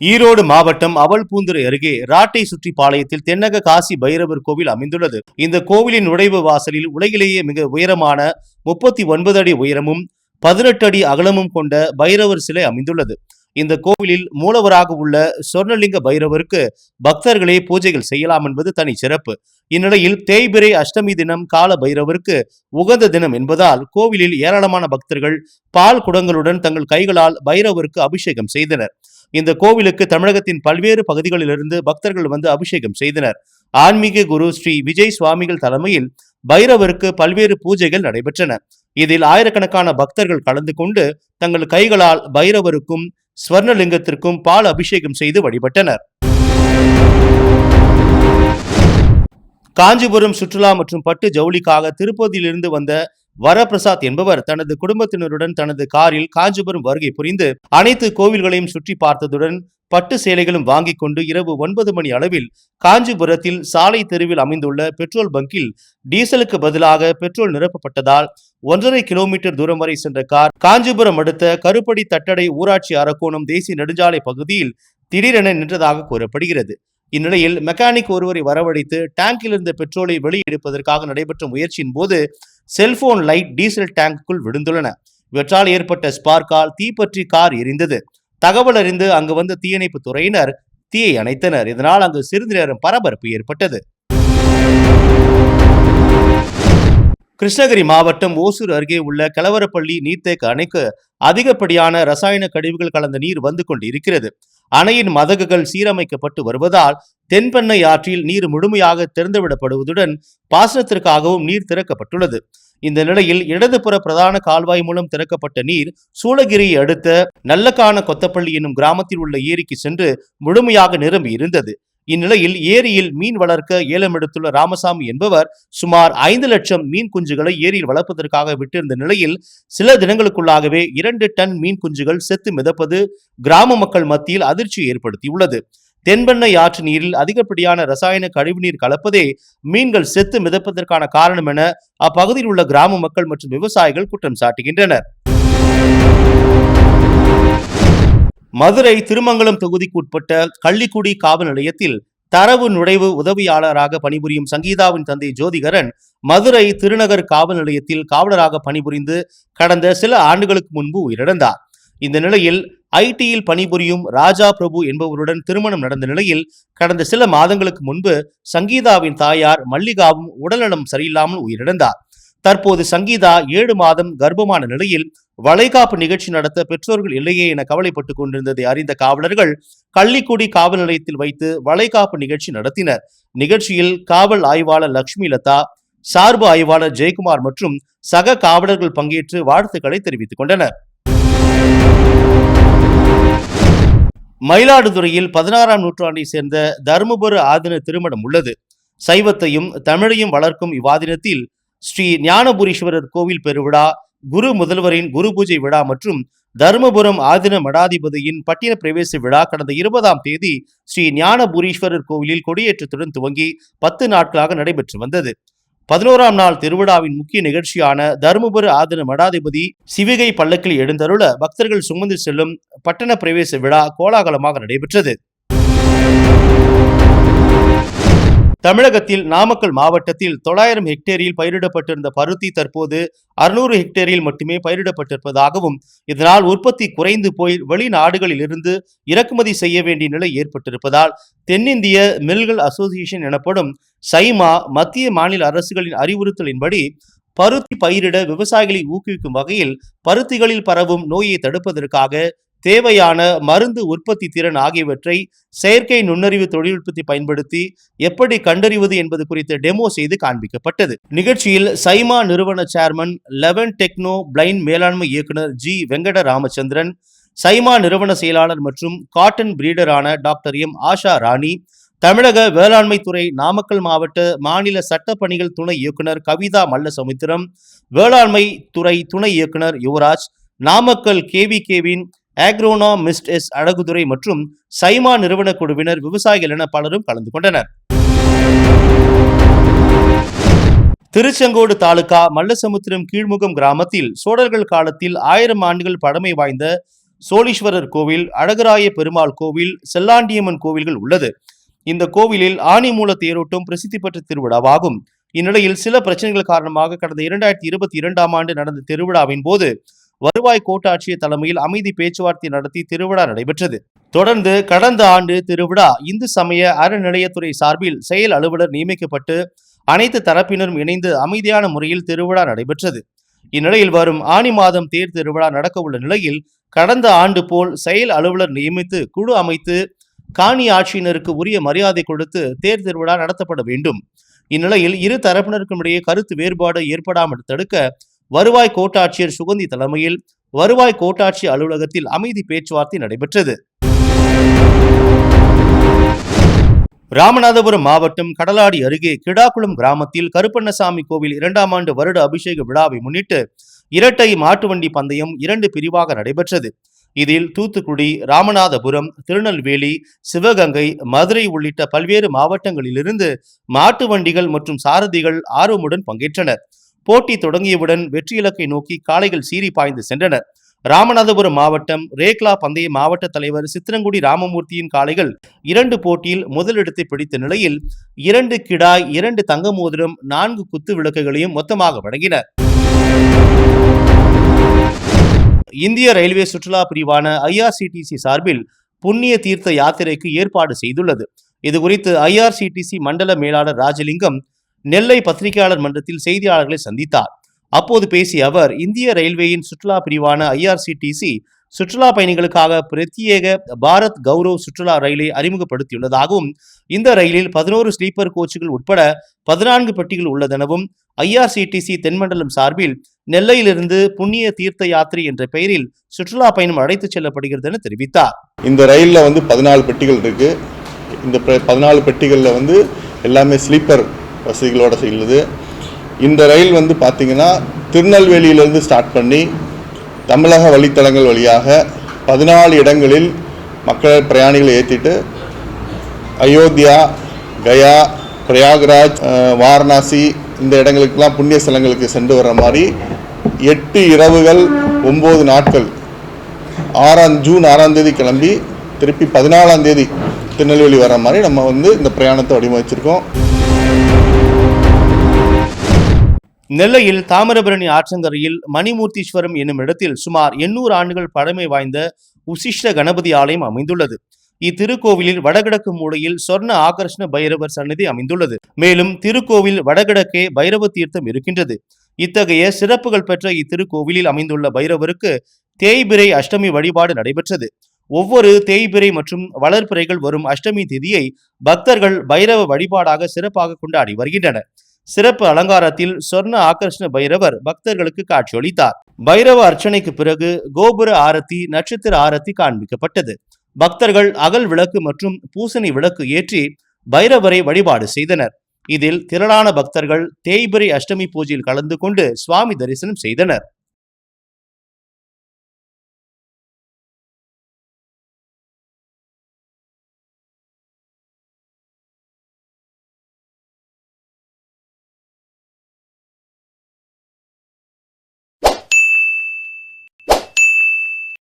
ஈரோடு மாவட்டம் அவல்பூந்துறை அருகே ராட்டை சுற்றி பாளையத்தில் தென்னக காசி பைரவர் கோவில் அமைந்துள்ளது. இந்த கோவிலின் நுழைவு வாசலில் உலகிலேயே மிக உயரமான 39 அடி உயரமும் 18 அடி அகலமும் கொண்ட பைரவர் சிலை அமைந்துள்ளது. இந்த கோவிலில் மூலவராக உள்ள சொர்ணலிங்க பைரவருக்கு பக்தர்களே பூஜைகள் செய்யலாம் என்பது தனி சிறப்பு. இந்நிலையில் தேய்பிரை அஷ்டமி தினம் கால பைரவருக்கு உகந்த தினம் என்பதால் கோவிலில் ஏராளமான பக்தர்கள் பால் குடங்களுடன் தங்கள் கைகளால் பைரவருக்கு அபிஷேகம் செய்தனர். இந்த கோவிலுக்கு தமிழகத்தின் பல்வேறு பகுதிகளிலிருந்து பக்தர்கள் வந்து அபிஷேகம் செய்தனர். ஆன்மீக குரு ஸ்ரீ விஜய் சுவாமிகள் தலைமையில் பைரவருக்கு பல்வேறு பூஜைகள் நடைபெற்றன. இதில் ஆயிரக்கணக்கான பக்தர்கள் கலந்து கொண்டு தங்கள் கைகளால் பைரவருக்கும் ஸ்வர்ணலிங்கத்திற்கும் பால் அபிஷேகம் செய்து வழிபட்டனர். காஞ்சிபுரம் சுற்றுலா மற்றும் பட்டு ஜவுளிக்காக திருப்பதியிலிருந்து வந்த வரப்பிரசாத் என்பவர் தனது குடும்பத்தினருடன் தனது காரில் காஞ்சிபுரம் வருகை புரிந்து அனைத்து கோவில்களையும் சுற்றி பார்த்ததுடன் பட்டு சேலைகளும் வாங்கிக் கொண்டு இரவு 9 மணி அளவில் காஞ்சிபுரத்தில் சாலை தெருவில் அமைந்துள்ள பெட்ரோல் பங்கில் டீசலுக்கு பதிலாக பெட்ரோல் நிரப்பப்பட்டதால் 1.5 கிலோமீட்டர் தூரம் வரை சென்ற கார் காஞ்சிபுரம் அடுத்த கருப்படி தட்டடை ஊராட்சி அரக்கோணம் தேசிய நெடுஞ்சாலை பகுதியில் திடீரென நின்றதாக கூறப்படுகிறது. இந்நிலையில் மெக்கானிக் ஒருவரை வரவழைத்து டேங்கில் இருந்த பெட்ரோலை வெளியெடுப்பதற்காக நடைபெற்ற முயற்சியின் போது செல்போன் லைட் டீசல் டேங்குக்குள் விழுந்துள்ளன. இவற்றால் ஏற்பட்ட ஸ்பார்க்கால் தீப்பற்றி கார் எரிந்தது. தகவல் அறிந்து அங்கு வந்த தீயணைப்பு துறையினர் தீயை அணைத்தனர். இதனால் அங்கு சிறிது நேரம் பரபரப்பு ஏற்பட்டது. கிருஷ்ணகிரி மாவட்டம் ஓசூர் அருகே உள்ள கலவரப்பள்ளி நீர்த்தேக்க அணைக்கு அதிகப்படியான ரசாயன கழிவுகள் கலந்த நீர் வந்து கொண்டிருக்கிறது. அணையின் மதகுகள் சீரமைக்கப்பட்டு வருவதால் தென்பெண்ணை ஆற்றில் நீர் முழுமையாக திறந்துவிடப்படுவதுடன் பாசனத்திற்காகவும் நீர் திறக்கப்பட்டுள்ளது. இந்த நிலையில் இடதுபுற பிரதான கால்வாய் மூலம் திறக்கப்பட்ட நீர் சூளகிரியை அடுத்த நல்லக்கான கொத்தப்பள்ளி என்னும் கிராமத்தில் உள்ள ஏரிக்கு சென்று முழுமையாக நிரம்பி இருந்தது. இந்நிலையில் ஏரியில் மீன் வளர்க்க ஏலம் எடுத்துள்ள ராமசாமி என்பவர் சுமார் 5 லட்சம் மீன் குஞ்சுகளை ஏரியில் வளர்ப்பதற்காக விட்டிருந்த நிலையில் சில தினங்களுக்குள்ளாகவே 2 டன் மீன் குஞ்சுகள் செத்து மிதப்பது கிராம மக்கள் மத்தியில் அதிர்ச்சி ஏற்படுத்தியுள்ளது. தென்பெண்ணை ஆற்று நீரில் அதிகப்படியான ரசாயன கழிவுநீர் கலப்பதே மீன்கள் செத்து மிதப்பதற்கான காரணம் என அப்பகுதியில் உள்ள கிராம மக்கள் மற்றும் விவசாயிகள் குற்றம் சாட்டுகின்றனர். மதுரை திருமங்கலம் தொகுதிக்கு உட்பட்ட கள்ளிக்குடி காவல் நிலையத்தில் தரவு நுழைவு உதவியாளராக பணிபுரியும் சங்கீதாவின் தந்தை ஜோதிகரன் மதுரை திருநகர் காவல் நிலையத்தில் காவலராக பணிபுரிந்து கடந்த சில ஆண்டுகளுக்கு முன்பு உயிரிழந்தார். இந்த நிலையில் ஐடியில் பணிபுரியும் ராஜா பிரபு என்பவருடன் திருமணம் நடந்த நிலையில் கடந்த சில மாதங்களுக்கு முன்பு சங்கீதாவின் தாயார் மல்லிகாவும் உடல்நலம் சரியில்லாமல் உயிரிழந்தார். தற்போது சங்கீதா 7 மாதம் கர்ப்பமான நிலையில் வளைகாப்பு நிகழ்ச்சி நடத்த பெற்றோர்கள் இல்லையே என கவலைப்பட்டுக் கொண்டிருந்ததை அறிந்த காவலர்கள் கள்ளிக்குடி காவல் நிலையத்தில் வைத்து வளைகாப்பு நிகழ்ச்சி நடத்தினர். நிகழ்ச்சியில் காவல் ஆய்வாளர் லட்சுமி லதா, சார்பு ஆய்வாளர் ஜெயக்குமார் மற்றும் சக காவலர்கள் பங்கேற்று வாழ்த்துக்களை தெரிவித்துக் கொண்டனர். மயிலாடுதுறையில் 16ஆம் நூற்றாண்டை சேர்ந்த தருமபுர ஆதீன திருமணம் உள்ளது. சைவத்தையும் தமிழையும் வளர்க்கும் இவ்வாதீனத்தில் ஸ்ரீ ஞானபுரீஸ்வரர் கோவில் பெருவிழா, குரு முதல்வரின் குரு பூஜை விழா மற்றும் தருமபுரம் ஆதீன மடாதிபதியின் பட்டின பிரவேச விழா கடந்த 20ஆம் தேதி ஸ்ரீ ஞானபுரீஸ்வரர் கோவிலில் கொடியேற்றத்துடன் துவங்கி 10 நாட்களாக நடைபெற்று வந்தது. 11ஆம் நாள் திருவிழாவின் முக்கிய நிகழ்ச்சியான தருமபுர ஆதீன மடாதிபதி சிவிகை பல்லக்கில் எழுந்தருள பக்தர்கள் சுமந்து செல்லும் பட்டண பிரவேச விழா கோலாகலமாக நடைபெற்றது. தமிழகத்தில் நாமக்கல் மாவட்டத்தில் 900 ஹெக்டேரில் பயிரிடப்பட்டிருந்த பருத்தி தற்போது 600 ஹெக்டேரில் மட்டுமே பயிரிடப்பட்டிருப்பதாகவும் இதனால் உற்பத்தி குறைந்து போய் வெளிநாடுகளில் இருந்து இறக்குமதி செய்ய வேண்டிய நிலை ஏற்பட்டிருப்பதால் தென்னிந்திய மில்கள் அசோசியேஷன் எனப்படும் சைமா மத்திய மாநில அரசுகளின் அறிவுறுத்தலின்படி பருத்தி பயிரிட விவசாயிகளை ஊக்குவிக்கும் வகையில் பருத்திகளில் பரவும் நோயை தடுப்பதற்காக தேவையான மருந்து உற்பத்தி திறன் ஆகியவற்றை செயற்கை நுண்ணறிவு தொழில்நுட்பத்தை பயன்படுத்தி எப்படி கண்டறிவது என்பது குறித்த டெமோ செய்து காண்பிக்கப்பட்டது. நிகழ்ச்சியில் சைமா நிறுவன சேர்மன் 11 டெக்னோ பிளைண்ட் மேலாண்மை இயக்குனர் ஜி வெங்கட ராமச்சந்திரன், சைமா நிறுவன செயலாளர் மற்றும் காட்டன் பிரீடரான டாக்டர் எம் ஆஷா ராணி, தமிழக வேளாண்மை துறை நாமக்கல் மாவட்ட மாநில சட்டப்பணிகள் துணை இயக்குனர் கவிதா மல்லசமுத்திரம், வேளாண்மை துறை துணை இயக்குனர் யுவராஜ், நாமக்கல் கேவிகேவின் ஆக்ரோனா மிஸ்ட் எஸ் அழகுதுறை மற்றும் சைமா நிறுவன குழுவினர், விவசாயிகள் என பலரும் கலந்து கொண்டனர். திருச்செங்கோடு தாலுகா மல்லசமுத்திரம் கீழ்முகம் கிராமத்தில் சோழர்கள் காலத்தில் 1000 ஆண்டுகள் பழமை வாய்ந்த சோழீஸ்வரர் கோவில், அழகராய பெருமாள் கோவில், செல்லாண்டியம்மன் கோவில்கள் உள்ளது. இந்த கோவிலில் ஆனி மூல தேரோட்டம் பிரசித்தி பெற்ற திருவிழாவாகும். இந்நிலையில் சில பிரச்சனைகள் காரணமாக கடந்த 2022ஆம் ஆண்டு நடந்த திருவிழாவின் போது வருவாய் கோட்டாட்சியர் தலைமையில் அமைதி பேச்சுவார்த்தை நடத்தி திருவிழா நடைபெற்றது. தொடர்ந்து கடந்த ஆண்டு திருவிழா இந்து சமய அறநிலையத்துறை சார்பில் செயல் அலுவலர் நியமிக்கப்பட்டு அனைத்து தரப்பினரும் இணைந்து அமைதியான முறையில் திருவிழா நடைபெற்றது. இந்நிலையில் வரும் ஆனி மாதம் தேர் திருவிழா நடக்க உள்ள நிலையில் கடந்த ஆண்டு போல் செயல் அலுவலர் நியமித்து குழு அமைத்து காணி ஆட்சியினருக்கு உரிய மரியாதை கொடுத்து தேர் திருவிழா நடத்தப்பட வேண்டும். இந்நிலையில் இரு தரப்பினருக்கும் இடையே கருத்து வேறுபாடு ஏற்படாமல் தடுக்க வருவாய் கோட்டாட்சியர் சுகந்தி தலைமையில் வருவாய் கோட்டாட்சி அலுவலகத்தில் அமைதி பேச்சுவார்த்தை நடைபெற்றது. ராமநாதபுரம் மாவட்டம் கடலாடி அருகே கிடாக்குளம் கிராமத்தில் கருப்பண்ணசாமி கோவில் 2ஆம் ஆண்டு வருட அபிஷேக விழாவை முன்னிட்டு இரட்டை மாட்டு வண்டி பந்தயம் 2 பிரிவாக நடைபெற்றது. இதில் தூத்துக்குடி, ராமநாதபுரம், திருநெல்வேலி, சிவகங்கை, மதுரை உள்ளிட்ட பல்வேறு மாவட்டங்களிலிருந்து மாட்டு வண்டிகள் மற்றும் சாரதிகள் ஆர்வமுடன் பங்கேற்றனர். போட்டி தொடங்கியவுடன் வெற்றி இலக்கை நோக்கி காளைகள் சீறி பாய்ந்து சென்றனர். ராமநாதபுரம் மாவட்டம் ரேக்லா பந்தய மாவட்ட தலைவர் சித்திரங்குடி ராமமூர்த்தியின் காளைகள் 2 போட்டியில் முதலிடத்தை பிடித்த நிலையில் 2 கிடாய், 2 தங்க மோதிரம், 4 குத்து விளக்குகளையும் மொத்தமாக வழங்கினர். இந்திய ரயில்வே சுற்றுலா பிரிவான IRCTC சார்பில் புண்ணிய தீர்த்த யாத்திரைக்கு ஏற்பாடு செய்துள்ளது. இதுகுறித்து IRCTC மண்டல மேலாளர் ராஜலிங்கம் நெல்லை பத்திரிகையாளர் மன்றத்தில் செய்தியாளர்களை சந்தித்தார். அப்போது பேசிய அவர், இந்திய ரயில்வேயின் சுற்றுலா பிரிவான IRCTC சுற்றுலா பயணிகளுக்காக பிரத்யேக பாரத் கௌரவ் சுற்றுலா ரயிலை அறிமுகப்படுத்தியுள்ளதாகவும் இந்த ரயிலில் 11 ஸ்லீப்பர் கோச்சுகள் உட்பட 14 பெட்டிகள் உள்ளதெனவும் IRCTC தென்மண்டலம் சார்பில் நெல்லையிலிருந்து புண்ணிய தீர்த்த யாத்திரை என்ற பெயரில் சுற்றுலா பயணம் அழைத்துச் செல்லப்படுகிறது என தெரிவித்தார். இந்த ரயிலில் 14 பெட்டிகள் இருக்கு. இந்த 14 பெட்டிகளில் எல்லாமே ஸ்லீப்பர் வசதிகளோட செல்லுது. இந்த ரயில் பார்த்தீங்கன்னா திருநெல்வேலியிலிருந்து ஸ்டார்ட் பண்ணி தமிழக வழித்தடங்கள் வழியாக 14 இடங்களில் மக்கள் பிரயாணிகளை ஏற்றிட்டு அயோத்தியா, கயா, பிரயாக்ராஜ், வாரணாசி இந்த இடங்களுக்கெல்லாம் புண்ணிய ஸ்தலங்களுக்கு சென்று வர்ற மாதிரி 8 இரவுகள் 9 நாட்கள் ஜூன் 6ஆம் தேதி கிளம்பி திருப்பி 14ஆம் தேதி திருநெல்வேலி வர்ற மாதிரி நம்ம இந்த பிரயாணத்தை வடிவமைச்சிருக்கோம். நெல்லையில் தாமிரபரணி ஆற்றங்கரையில் மணிமூர்த்தீஸ்வரம் என்னும் இடத்தில் சுமார் 800 ஆண்டுகள் பழமை வாய்ந்த உசிஷ்ட கணபதி ஆலயம் அமைந்துள்ளது. இத்திருக்கோவிலில் வடகிழக்கு மூலையில் சொர்ண ஆகர்ஷ்ண பைரவர் சன்னதி அமைந்துள்ளது. மேலும் திருக்கோவில் வடகிழக்கே பைரவ தீர்த்தம் இருக்கின்றது. இத்தகைய சிறப்புகள் பெற்ற இத்திருக்கோவிலில் அமைந்துள்ள பைரவருக்கு தேய்பிறை அஷ்டமி வழிபாடு நடைபெற்றது. ஒவ்வொரு தேய்பிறை மற்றும் வளர்பிறைகள் வரும் அஷ்டமி திதியை பக்தர்கள் பைரவ வழிபாடாக சிறப்பாக கொண்டாடி வருகின்றனர். சிறப்பு அலங்காரத்தில் சொர்ண ஆகர்ஷ்ண பைரவர் பக்தர்களுக்கு காட்சியளித்தார். பைரவ அர்ச்சனைக்கு பிறகு கோபுர ஆரத்தி, நட்சத்திர ஆரத்தி காண்பிக்கப்பட்டது. பக்தர்கள் அகல் விளக்கு மற்றும் பூசணி விளக்கு ஏற்றி பைரவரை வழிபாடு செய்தனர். இதில் திரளான பக்தர்கள் தேய்பிறை அஷ்டமி பூஜையில் கலந்து கொண்டு சுவாமி தரிசனம் செய்தனர்.